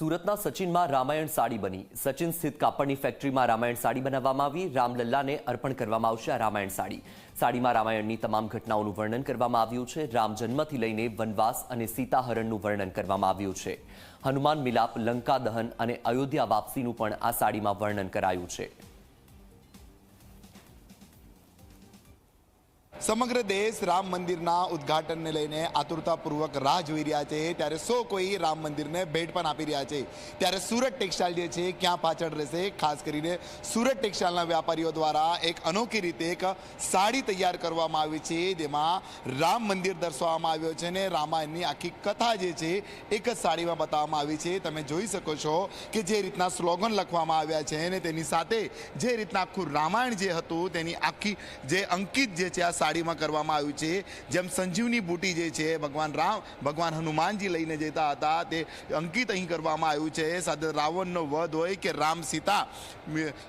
સુરતના સચિનમાં રામાયણ સાડી બની। સચિન સ્થિત કાપડની ફેક્ટરીમાં રામાયણ સાડી બનાવવામાં આવી। રામલલ્લાને અર્પણ કરવામાં આવશે આ રામાયણ સાડી। સાડીમાં રામાયણની તમામ ઘટનાઓનું વર્ણન કરવામાં આવ્યું છે। રામ જન્મથી લઈને વનવાસ અને સીતાહરણનું વર્ણન કરવામાં આવ્યું છે। હનુમાન મિલાપ, લંકા દહન અને અયોધ્યા વાપસીનું પણ આ સાડીમાં વર્ણન કરાયું છે। સમગ્ર દેશ રામ મંદિરના ઉદ્ઘાટનને લઈને આતુરતાપૂર્વક રાહ જોઈ રહ્યા છે। ત્યારે સૌ કોઈ રામ મંદિરને ભેટ પણ આપી રહ્યા છે। ત્યારે સુરત ટેક્સટાઇલ જે છે ક્યાં પાછળ રહેશે? ખાસ કરીને સુરત ટેક્સટાઇલના વેપારીઓ દ્વારા એક અનોખી રીતે એક સાડી તૈયાર કરવામાં આવી છે, જેમાં રામ મંદિર દર્શાવવામાં આવ્યો છે અને રામાયણની આખી કથા જે છે એક જ સાડીમાં બતાવવામાં આવી છે। તમે જોઈ શકો છો કે જે રીતના સ્લોગન લખવામાં આવ્યા છે અને તેની સાથે જે રીતના આખું રામાયણ જે હતું તેની આખી જે અંકિત જે છે આ સાડીમાં કરવામાં આવ્યું છે। જેમ સંજીવની બુટી જે છે ભગવાન હનુમાનજી લઈને જતા હતા તે અંકિત અહીં કરવામાં આવ્યું છે। સાથે રાવણનો વધ હોય કે રામ સીતા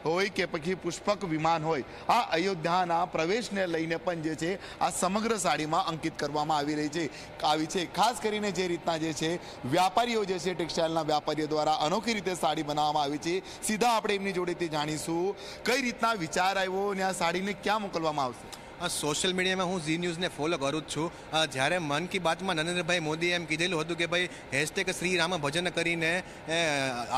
હોય કે પછી પુષ્પક વિમાન હોય, આ અયોધ્યાના પ્રવેશને લઈને પણ જે છે આ સમગ્ર સાડીમાં અંકિત કરવામાં આવી છે। ખાસ કરીને જે રીતના જે છે વ્યાપારીઓ જે છે ટેક્સટાઇલના વ્યાપારીઓ દ્વારા અનોખી રીતે સાડી બનાવવામાં આવી છે। સીધા આપણે એમની જોડેથી જાણીશું કઈ રીતના વિચાર આવ્યો અને આ સાડીને ક્યાં મોકલવામાં આવશે। સોશિયલ મીડિયામાં હું ઝી ન્યૂઝને ફોલો કરું જ છું। જ્યારે મન કી બાતમાં નરેન્દ્રભાઈ મોદીએ એમ કીધેલું હતું કે ભાઈ હેશટેગ શ્રી રામ ભજન કરીને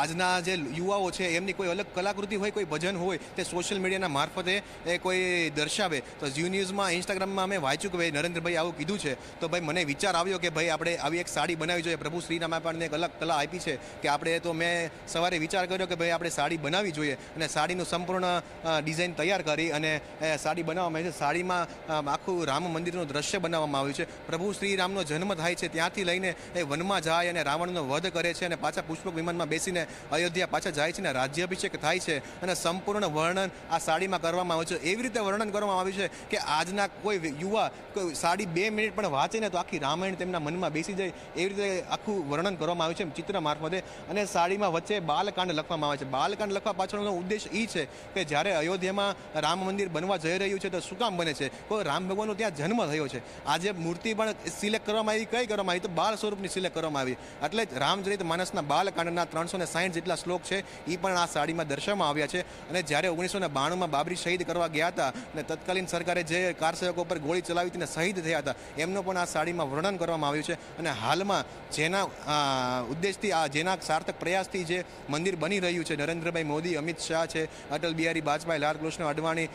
આજના જે યુવાઓ છે એમની કોઈ અલગ કલાકૃતિ હોય, કોઈ ભજન હોય તે સોશિયલ મીડિયાના મારફતે કોઈ દર્શાવે, તો ઝી ન્યૂઝમાં ઇન્સ્ટાગ્રામમાં અમે વાંચ્યું કે ભાઈ નરેન્દ્રભાઈ આવું કીધું છે, તો ભાઈ મને વિચાર આવ્યો કે ભાઈ આપણે આવી એક સાડી બનાવવી જોઈએ। પ્રભુ શ્રી રામે આપણને એક અલગ કલા આપી છે કે આપણે, તો મેં સવારે વિચાર કર્યો કે ભાઈ આપણે સાડી બનાવવી જોઈએ અને સાડીનું સંપૂર્ણ ડિઝાઇન તૈયાર કરી અને સાડી બનાવવામાં આવી છે। સાડીમાં આખું રામ મંદિરનું દ્રશ્ય બનાવવામાં આવ્યું છે। પ્રભુ શ્રી રામનો જન્મ થાય છે ત્યાંથી લઈને એ વનમાં જાય અને રાવણનો વધ કરે છે અને પાછા પુષ્પક વિમાનમાં બેસીને અયોધ્યા પાછા જાય છે અને રાજ્યાભિષેક થાય છે અને સંપૂર્ણ વર્ણન આ સાડીમાં કરવામાં આવ્યું છે। એવી રીતે વર્ણન કરવામાં આવ્યું છે કે આજના કોઈ યુવા કોઈ સાડી 2 મિનિટ પણ વાંચે ને તો આખી રામાયણ તેમના મનમાં બેસી જાય, એવી રીતે આખું વર્ણન કરવામાં આવ્યું છે ચિત્ર મારફતે। અને સાડીમાં વચ્ચે બાલકાંડ લખવામાં આવે છે। બાલકાંડ લખવા પાછળનો ઉદ્દેશ એ છે કે જ્યારે અયોધ્યામાં રામ મંદિર બનવા જઈ રહ્યું છે તો શું કામ બને છે, કોઈ રામ ભગવાનનો ત્યાં જન્મ થયો છે। આજે મૂર્તિ પણ સિલેક્ટ કરવામાં આવી, કઈ કરવામાં આવી તો બાળ સ્વરૂપની સિલેક્ટ કરવામાં આવી, એટલે જ રામચરિત માનસના બાલકાંડના 360 જેટલા શ્લોક છે એ પણ આ સાડીમાં દર્શાવવામાં આવ્યા છે। અને જ્યારે 1992માં બાબરી શહીદ કરવા ગયા હતા અને તત્કાલીન સરકારે જે કારસેવકો પર ગોળી ચલાવી હતી અને શહીદ થયા હતા એમનું પણ આ સાડીમાં વર્ણન કરવામાં આવ્યું છે। અને હાલમાં જેના ઉદ્દેશથી જેના સાર્થક પ્રયાસથી જે મંદિર બની રહ્યું છે, નરેન્દ્રભાઈ મોદી, અમિત શાહ છે, અટલ બિહારી વાજપેયી, લાલકૃષ્ણ અડવાણી,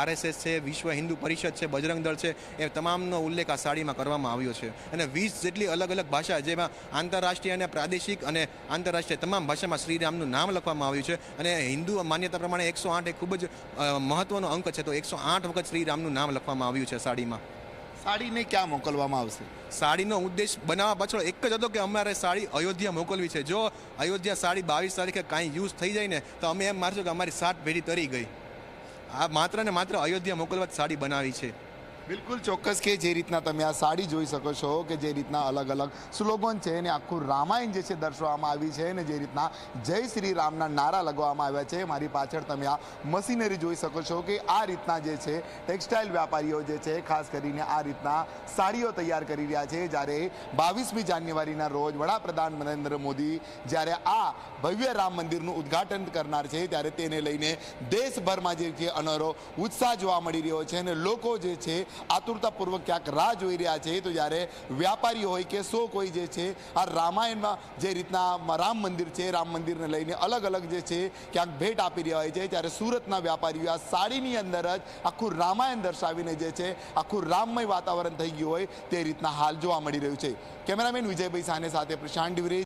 RSS છે, વિશ્વ હિન્દુ પરિષદ છે, બજરંગ દળ છે, એ તમામનો ઉલ્લેખ આ સાડીમાં કરવામાં આવ્યો છે। અને 20 જેટલી અલગ અલગ ભાષા, જેમાં આંતરરાષ્ટ્રીય અને પ્રાદેશિક અને આંતરરાષ્ટ્રીય તમામ ભાષામાં શ્રીરામનું નામ લખવામાં આવ્યું છે। અને હિન્દુ માન્યતા પ્રમાણે 108 એ ખૂબ જ મહત્વનો અંક છે, તો 108 વખત શ્રીરામનું નામ લખવામાં આવ્યું છે સાડીમાં। સાડીને ક્યાં મોકલવામાં આવશે? સાડીનો ઉદ્દેશ બનાવવા પાછળ એક જ હતો કે અમારે સાડી અયોધ્યા મોકલવી છે। જો અયોધ્યા સાડી 22 તારીખે કાંઈ યુઝ થઈ જાય ને તો અમે એમ માનશું કે અમારી 7 પેઢી તરી ગઈ। આ માત્ર ને માત્ર અયોધ્યા મોકલવા સાડી બનાવી છે। બિલકુલ ચોક્કસ કે જે રીતના તમે આ સાડી જોઈ શકો છો કે જે રીતના અલગ અલગ સ્લોગન છે અને આખું રામાયણ જે છે દર્શાવવામાં આવી છે અને જે રીતના જય શ્રી રામના નારા લગાવવામાં આવ્યા છે। મારી પાછળ તમે આ મશીનરી જોઈ શકો છો કે આ રીતના જે છે ટેક્સટાઇલ વ્યાપારીઓ જે છે ખાસ કરીને આ રીતના સાડીઓ તૈયાર કરી રહ્યા છે। જ્યારે 22મી જાન્યુઆરીના રોજ વડાપ્રધાન નરેન્દ્ર મોદી જ્યારે આ ભવ્ય રામ મંદિરનું ઉદ્ઘાટન કરનાર છે ત્યારે તેને લઈને દેશભરમાં જે છે અનેરો ઉત્સાહ જોવા મળી રહ્યો છે અને લોકો જે છે આતુરતાપૂર્વક ક્યાંક રાહ જોઈ રહ્યા છે। તો જ્યારે વ્યાપારીઓ હોય કે સૌ કોઈ જે છે આ રામાયણમાં જે રીતના રામ મંદિર છે, રામ મંદિરને લઈને અલગ અલગ જે છે ક્યાંક ભેટ આપી રહ્યા હોય છે, ત્યારે સુરતના વ્યાપારીઓ આ સાડીની અંદર જ આખું રામાયણ દર્શાવીને જે છે આખું રામમય વાતાવરણ થઈ ગયું હોય તે રીતના હાલ જોવા મળી રહ્યું છે। કેમેરામેન વિજયભાઈ સાને સાથે પ્રશાંત ડિવરે।